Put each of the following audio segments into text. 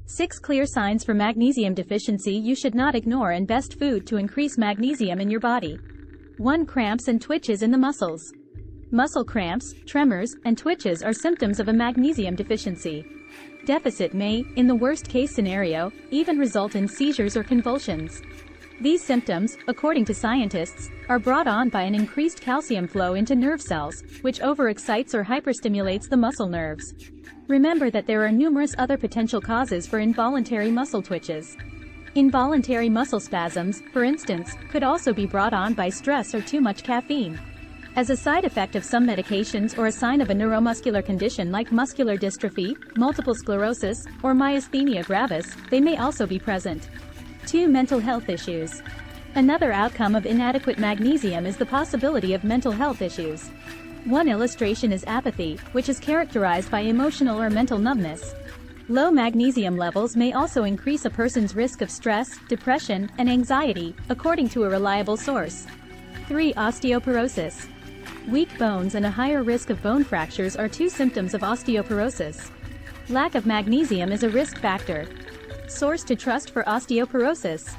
6 clear signs for magnesium deficiency you should not ignore and best food to increase magnesium in your body. 1. Cramps and twitches in the muscles. Muscle cramps, tremors, and twitches are symptoms of a magnesium deficiency. Deficit may, in the worst-case scenario, even result in seizures or convulsions. These symptoms, according to scientists, are brought on by an increased calcium flow into nerve cells, which overexcites or hyperstimulates the muscle nerves. Remember that there are numerous other potential causes for involuntary muscle twitches. Involuntary muscle spasms, for instance, could also be brought on by stress or too much caffeine. As a side effect of some medications or a sign of a neuromuscular condition like muscular dystrophy, multiple sclerosis, or myasthenia gravis, they may also be present. 2. Mental health issues. Another outcome of inadequate magnesium is the possibility of mental health issues. One illustration is apathy, which is characterized by emotional or mental numbness. Low magnesium levels may also increase a person's risk of stress, depression, and anxiety, according to a reliable source. 3. Osteoporosis. Weak bones and a higher risk of bone fractures are 2 symptoms of osteoporosis. Lack of magnesium is a risk factor. Source to trust for osteoporosis.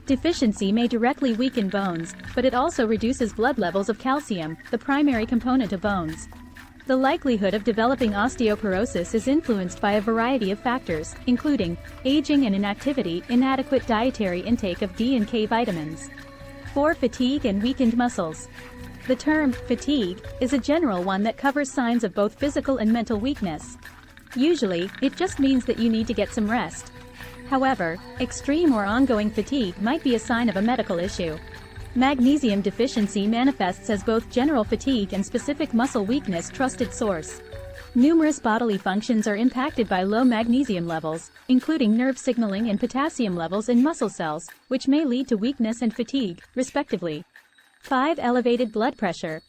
Deficiency may directly weaken bones, but it also reduces blood levels of calcium, the primary component of bones. The likelihood of developing osteoporosis is influenced by a variety of factors, including aging and inactivity, inadequate dietary intake of D and K vitamins. 4. Fatigue and weakened muscles. The term fatigue is a general one that covers signs of both physical and mental weakness. Usually, it just means that you need to get some rest. However, extreme or ongoing fatigue might be a sign of a medical issue. Magnesium deficiency manifests as both general fatigue and specific muscle weakness. Trusted source. Numerous bodily functions are impacted by low magnesium levels, including nerve signaling and potassium levels in muscle cells, which may lead to weakness and fatigue, respectively. 5. Elevated blood pressure.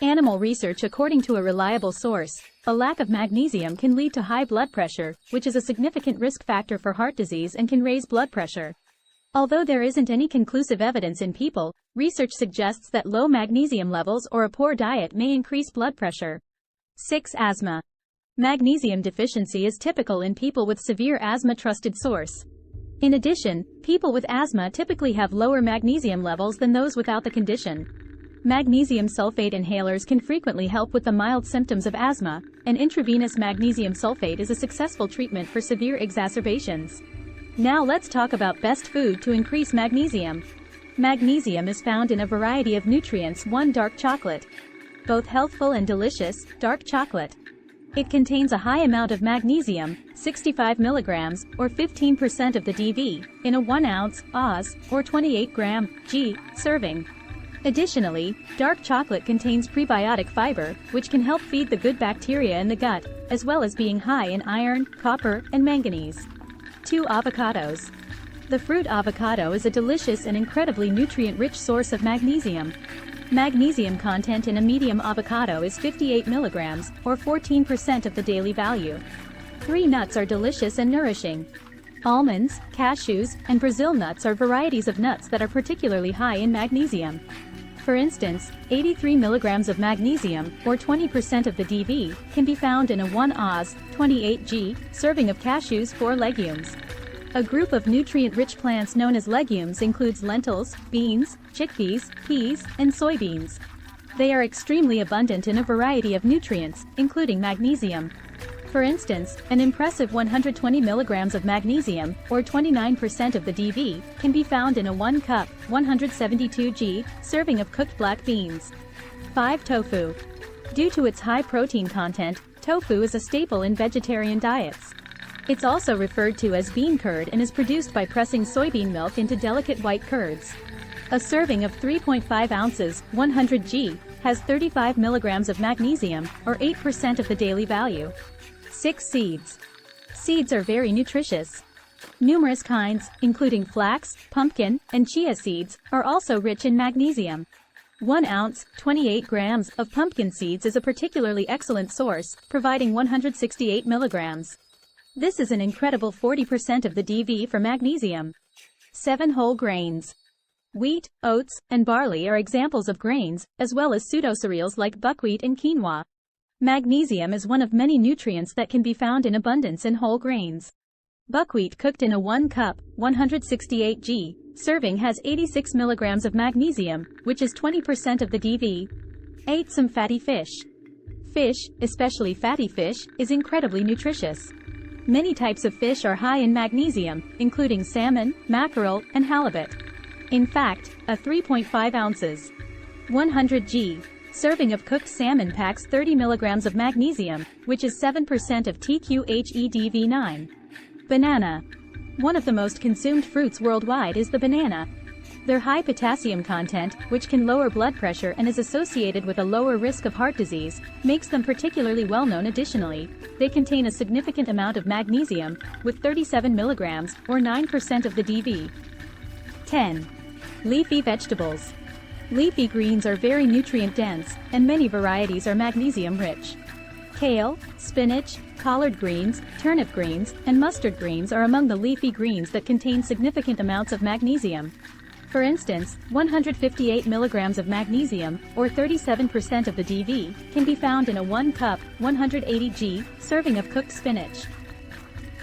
Animal research. According to a reliable source, a lack of magnesium can lead to high blood pressure, which is a significant risk factor for heart disease and can raise blood pressure. Although there isn't any conclusive evidence in people, research suggests that low magnesium levels or a poor diet may increase blood pressure. 6. Asthma. Magnesium deficiency is typical in people with severe asthma. Trusted source. In addition, people with asthma typically have lower magnesium levels than those without the condition. Magnesium sulfate inhalers can frequently help with the mild symptoms of asthma, and intravenous magnesium sulfate is a successful treatment for severe exacerbations. Now let's talk about best food to increase magnesium. Magnesium is found in a variety of nutrients. 1. Dark chocolate. Both healthful and delicious, dark chocolate. It contains a high amount of magnesium, 65 milligrams, or 15% of the DV, in a 1 ounce, Oz, or 28 gram, G, serving. Additionally, dark chocolate contains prebiotic fiber, which can help feed the good bacteria in the gut, as well as being high in iron, copper, and manganese. 2. Avocados. The fruit avocado is a delicious and incredibly nutrient-rich source of magnesium. Magnesium content in a medium avocado is 58 milligrams, or 14% of the daily value. 3. Nuts are delicious and nourishing. Almonds, cashews, and Brazil nuts are varieties of nuts that are particularly high in magnesium. For instance, 83 milligrams of magnesium, or 20% of the DV, can be found in a 1 Oz, 28 G, serving of cashews. 4. Legumes. A group of nutrient-rich plants known as legumes includes lentils, beans, chickpeas, peas, and soybeans. They are extremely abundant in a variety of nutrients, including magnesium. For instance, an impressive 120 milligrams of magnesium, or 29% of the DV, can be found in a 1 cup, 172 G, serving of cooked black beans. 5. Tofu. Due to its high protein content, tofu is a staple in vegetarian diets. It's also referred to as bean curd and is produced by pressing soybean milk into delicate white curds. A serving of 3.5 ounces, 100 G, has 35 milligrams of magnesium, or 8% of the daily value. 6. Seeds. Seeds are very nutritious. Numerous kinds, including flax, pumpkin, and chia seeds, are also rich in magnesium. 1 ounce, 28 grams, of pumpkin seeds is a particularly excellent source, providing 168 milligrams. This is an incredible 40% of the DV for magnesium. 7. Whole grains. Wheat, oats, and barley are examples of grains, as well as pseudocereals like buckwheat and quinoa. Magnesium is one of many nutrients that can be found in abundance in whole grains. Buckwheat cooked in a 1 cup, 168 g, serving has 86 milligrams of magnesium, which is 20% of the DV. 8. Some fatty fish. Fish, especially fatty fish, is incredibly nutritious. Many types of fish are high in magnesium, including salmon, mackerel, and halibut. In fact, a 3.5 ounces, 100 g, serving of cooked salmon packs 30 milligrams of magnesium, which is 7% of TQHEDV9. Banana. One of the most consumed fruits worldwide is the banana. Their high potassium content, which can lower blood pressure and is associated with a lower risk of heart disease, makes them particularly well known. Additionally, they contain a significant amount of magnesium, with 37 milligrams, or 9% of the DV. 10. Leafy vegetables. Leafy greens are very nutrient-dense, and many varieties are magnesium-rich. Kale, spinach, collard greens, turnip greens, and mustard greens are among the leafy greens that contain significant amounts of magnesium. For instance, 158 milligrams of magnesium, or 37% of the DV, can be found in a 1 cup, 180 g, serving of cooked spinach.